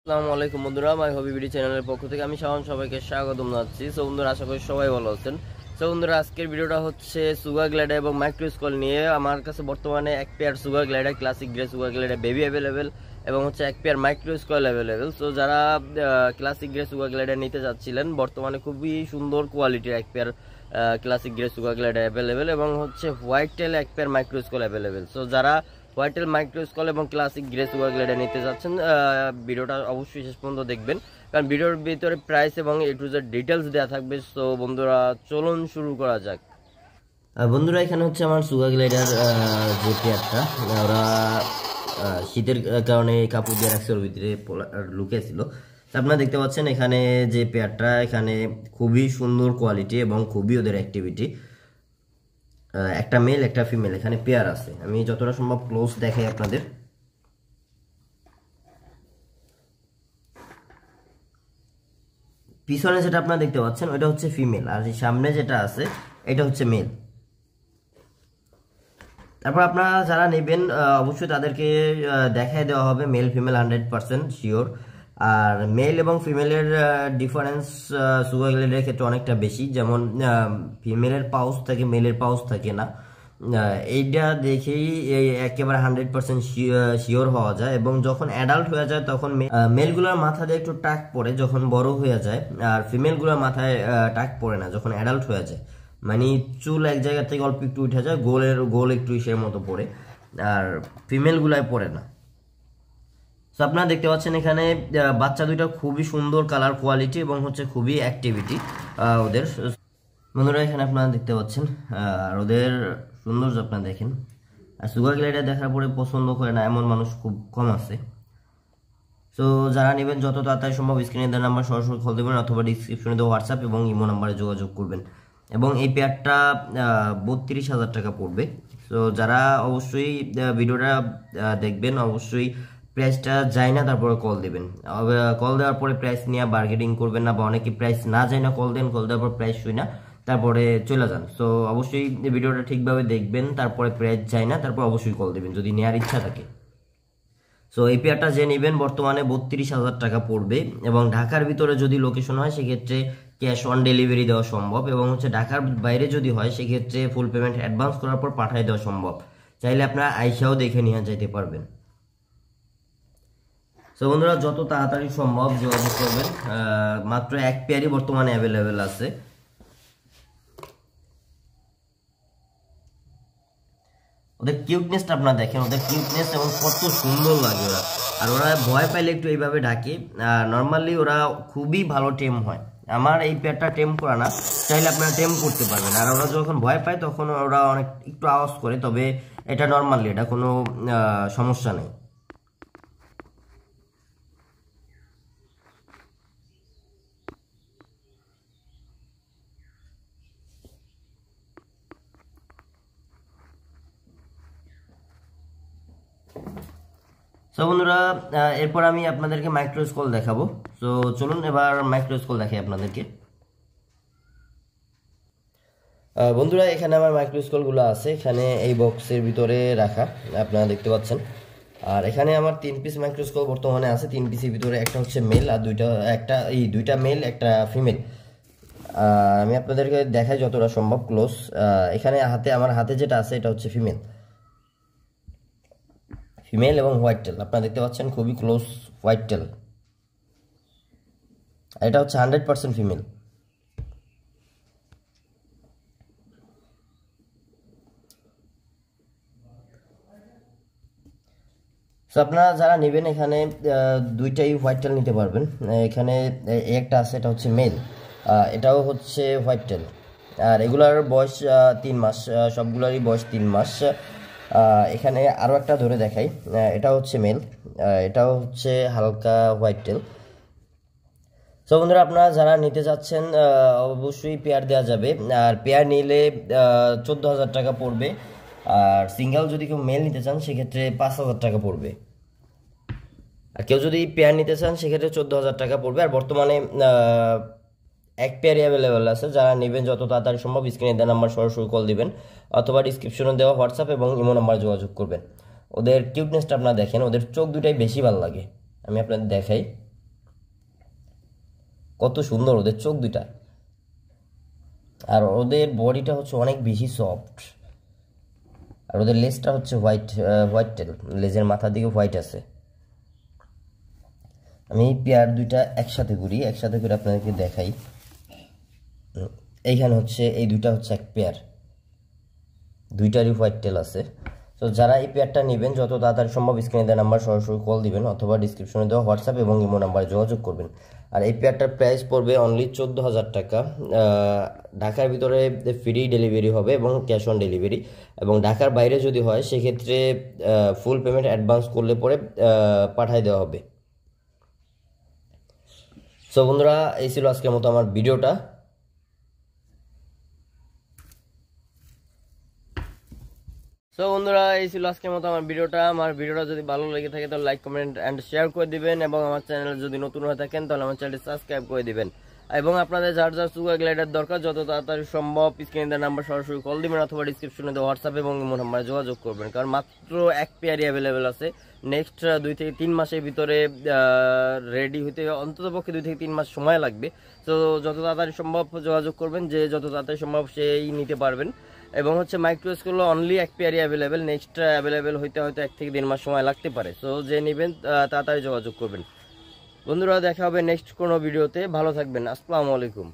আসসালামু আলাইকুম বন্ধুরা, মাই হবি বিডি চ্যানেলের পক্ষ থেকে আমি শাওন সবাইকে স্বাগতম জানাচ্ছি। সো বন্ধুরা, আশা করি সবাই ভালো আছেন। সো বন্ধুরা, আজকের ভিডিওটা হচ্ছে সুগার গ্লাইডার এবং মাইক্রোস্কল নিয়ে। আমার কাছে বর্তমানে এক pair sugar glider, classic grey sugar glider baby available এবং হচ্ছে এক পেয়ার মাইক্রোস্কল অ্যাভেলেবেল। সো যারা ক্লাসিক গ্রে সুগার গ্লাইডার নিতে যাচ্ছিলেন, বর্তমানে খুবই সুন্দর কোয়ালিটির এক pair classic grey sugar glider available এবং হচ্ছে হোয়াইট টেল এক পেয়ার মাইক্রোস্কল অ্যাভেলেবেল। সো যারা হোয়াইটেল মাইক্রোস্কল এবং ক্লাসিক গ্রে সুগার গ্লাইডার নিতে যাচ্ছেন, ভিডিওটা অবশ্যই শেষ পর্যন্ত দেখবেন, কারণ ভিডিওর ভিতরে প্রাইস এবং এ টু জেড ডিটেলস দেওয়া থাকবে। সো বন্ধুরা, চলুন শুরু করা যাক। বন্ধুরা, এখানে হচ্ছে আমার সুগার গ্লাইডার যে পেয়ারটা, ওরা শীতের কারণে কাপড় দিয়ে রাখছে, ওর ভিতরে লুকিয়েছিল। আপনারা দেখতে পাচ্ছেন এখানে যে পেয়ারটা, এখানে খুবই সুন্দর কোয়ালিটি এবং খুবই ওদের অ্যাক্টিভিটি। একটা মেল একটা ফিমেল এখানে পেয়ার আছে। আমি যতটা সম্ভব ক্লোজ দেখাই আপনাদের। পিছনে যেটা আপনারা দেখতে পাচ্ছেন ওটা হচ্ছে ফিমেল, আর সামনে যেটা আছে এটা হচ্ছে মেল। তারপর আপনারা যারা নেবেন অবশ্যই তাদেরকে দেখাই দেওয়া হবে মেল ফিমেল 100% শিওর। আর মেল এবং ফিমেলের ডিফারেন্স সুগার গ্লাইডারের ক্ষেত্রে অনেকটা বেশি। যেমন ফিমেলের পাউচ থাকে, মেলের পাউচ থাকে না। এইটা দেখেই একেবারে 100% শিওর হওয়া যায়। এবং যখন অ্যাডাল্ট হয়ে যায় তখন মেলগুলোর মাথা দিয়ে একটু টাক পড়ে যখন বড় হয়ে যায়, আর ফিমেলগুলোর মাথায় টাক পড়ে না যখন অ্যাডাল্ট হয়ে যায়। মানে চুল এক জায়গা থেকে অল্প একটু উঠে যায়, গোল একটু ইসের মতো পড়ে, আর ফিমেলগুলায় পড়ে না। তো আপনারা দেখতে পাচ্ছেন এখানে বাচ্চা দুইটা খুবই সুন্দর কালার কোয়ালিটি এবং হচ্ছে খুবই অ্যাক্টিভিটি ওদের। বন্ধুরা, এখানে আপনারা দেখতে পাচ্ছেন আর ওদের সৌন্দর্য আপনারা দেখেন। আর সুগার গ্লাইডার দেখার পরে পছন্দ করে না এমন মানুষ খুব কম আছে। সো যারা নেবেন যত তাড়াতাড়ি সম্ভব স্ক্রিনে দেওয়া নাম্বার সরাসরি কল দেবেন অথবা ডিসক্রিপশনে দেওয়া হোয়াটসঅ্যাপ এবং ইমো নাম্বারে যোগাযোগ করবেন। এবং এই পেয়ারটা 32,000 টাকা পড়বে। সো যারা অবশ্যই ভিডিওটা দেখবেন, অবশ্যই প্রাইসটা যায় না তারপরে কল দেবেন। কল দেওয়ার পরে প্রাইস নিয়ে বার্গেনিং করবেন না, বা অনেকে প্রাইস না যায় না কল দেন, কল দেওয়ার পর প্রাইস শুই না তারপরে চলে যান। সো অবশ্যই ভিডিওটা ঠিকভাবে দেখবেন, তারপরে প্রাইস যায় না তারপর অবশ্যই কল দেবেন যদি নেওয়ার ইচ্ছা থাকে। সো এই পেয়ারটা যে নেবেন বর্তমানে 32,000 টাকা পড়বে। এবং ঢাকার ভিতরে যদি লোকেশন হয় সেক্ষেত্রে ক্যাশ অন ডেলিভারি দেওয়া সম্ভব, এবং হচ্ছে ঢাকার বাইরে যদি হয় সেক্ষেত্রে ফুল পেমেন্ট অ্যাডভান্স করার পর পাঠিয়ে দেওয়া সম্ভব। চাইলে আপনারা আইসাও দেখে নিয়ে যেতে পারবেন। সো বন্ধুরা, যত তাড়াতাড়ি সম্ভব যোগাযোগ করবেন। মাত্র এক পেয়ারই বর্তমানে অ্যাভেলেবেল আছে। ওদের কিউটনেসটা আপনারা দেখেন, ওদের কিউটনেস এবং কত সুন্দর লাগে ওরা। আর ওরা ভয় পাইলে একটু এইভাবে ডাকে। নর্মালি ওরা খুবই ভালো টেম হয়। আমার এই পেয়ারটা টেম করা না, চাইলে আপনারা টেম করতে পারবেন। আর ওরা যখন ভয় পায় তখন ওরা অনেক একটু আওয়াজ করে, তবে এটা নর্মালি, এটা কোনো সমস্যা নেই। সো বন্ধুরা, এরপর আমি আপনাদেরকে মাইক্রোস্কল দেখাবো। সো চলুন এবার মাইক্রোস্কল দেখাই আপনাদেরকে। বন্ধুরা, এখানে আমার মাইক্রোস্কলগুলো আছে, এখানে এই বক্সের ভিতরে রাখা আপনারা দেখতে পাচ্ছেন। আর এখানে আমার 3 পিস মাইক্রোস্কোপ বর্তমানে আছে। 3 পিসের ভিতরে একটা হচ্ছে মেল আর দুইটা মেল একটা ফিমেল। আমি আপনাদেরকে দেখাই যতটা সম্ভব ক্লোজ। এখানে আমার হাতে যেটা আছে এটা হচ্ছে ফিমেল এবং হোয়াইট টেল আপনারা দেখতে পাচ্ছেন, খুবই ক্লোজ হোয়াইট টেল। এটা হচ্ছে 100% ফিমেল। সো আপনারা যারা নেবেন এখানে দুইটাই হোয়াইট টেল নিতে পারবেন। এখানে একটা আছে, এটা হচ্ছে মেল, এটাও হচ্ছে হোয়াইট টেল। আর এগুলার বয়স 3 মাস, সবগুলোরই বয়স 3 মাস। এখানে আরও একটা ধরে দেখাই, এটা হচ্ছে মেল, এটাও হচ্ছে হালকা হোয়াইট টেল। সো বন্ধুরা, আপনারা যারা নিতে যাচ্ছেন অবশ্যই পেয়ার দেওয়া যাবে। আর পেয়ার নিলে 14,000 টাকা পড়বে। আর সিঙ্গেল যদি কেউ মেল নিতে চান সেক্ষেত্রে 5,000 টাকা পড়বে। আর কেউ যদি পেয়ার নিতে চান সেক্ষেত্রে 14,000 টাকা পড়বে। আর বর্তমানে এক পেয়ারই অ্যাভেলেবেল আছে। যারা নেবেন যত তাড়াতাড়ি সম্ভব স্ক্রিনে দেওয়া নাম্বার সরাসরি কল দিবেন অথবা ডিসক্রিপশনে দেওয়া হোয়াটসঅ্যাপ এবং ইমো নাম্বার যোগাযোগ করবেন। ওদের কিউটনেসটা আপনারা দেখেন, ওদের চোখ দুটাই বেশি ভালো লাগে। আমি আপনাদের দেখাই। কত সুন্দর ওদের চোখ দুটা, আর ওদের বডিটা হচ্ছে অনেক বেশি সফট, আর ওদের লেজটা হচ্ছে হোয়াইট টেল, লেজের মাথার দিকে হোয়াইট আছে। আমি পেয়ার দুইটা একসাথে করে আপনাদেরকে দেখাই। এইখানে হচ্ছে এই দুইটা হচ্ছে এক পেয়ার, দুইটারই হোয়াইট টেল আছে। তো যারা এই পেয়ারটা নেবেন যত তাড়াতাড়ি সম্ভব স্ক্রিনে দেওয়া নাম্বার সরাসরি কল দিবেন অথবা ডিসক্রিপশনে দেওয়া হোয়াটসঅ্যাপ এবং ইমো নাম্বারে যোগাযোগ করবেন। আর এই পেয়ারটার প্রাইস পড়বে অনলি 14,000 টাকা। ঢাকার ভিতরে ফ্রি ডেলিভারি হবে এবং ক্যাশ অন ডেলিভারি, এবং ঢাকার বাইরে যদি হয় সেক্ষেত্রে ফুল পেমেন্ট অ্যাডভান্স করলে পরে পাঠিয়ে দেওয়া হবে। সো বন্ধুরা, এই ছিল আজকের মতো আমার ভিডিওটা। আমার ভিডিওটা যদি ভালো লেগে থাকে তাহলে লাইক কমেন্ট এন্ড শেয়ার করে দিবেন, এবং আমার চ্যানেল যদি নতুন হয়ে থাকেন তাহলে আমার চ্যানেলটি সাবস্ক্রাইব করে দিবেন। এবং আপনাদের যার সুগার গ্লাইডার দরকার যত তাড়াতাড়ি সম্ভব স্ক্রিনে দেওয়া নাম্বার সরাসরি কল দিবেন অথবা ডিসক্রিপশনে দেওয়া হোয়াটসঅ্যাপ এবং ইমো নাম্বারে যোগাযোগ করবেন, কারণ মাত্র এক পেয়ারই অ্যাভেলেবেল আছে। নেক্সট 2 থেকে 3 মাসের ভিতরে রেডি হতে অন্তত পক্ষে 2 থেকে 3 মাস সময় লাগবে। তো যত তাড়াতাড়ি সম্ভব যোগাযোগ করবেন, যে যত তাড়াতাড়ি সম্ভব সেই নিতে পারবেন। এবং হচ্ছে মাইক্রোস্কুলো অনলি এক পেয়ারই অ্যাভেলেবেল, নেক্সট অ্যাভেলেবেল হইতে হয়তো 1 থেকে 1.5 মাস সময় লাগতে পারে। সো যে নেবেন তাড়াতাড়ি যোগাযোগ করবেন। বন্ধুরা, দেখা হবে নেক্সট কোনো ভিডিওতে। ভালো থাকবেন। আসসালামু আলাইকুম।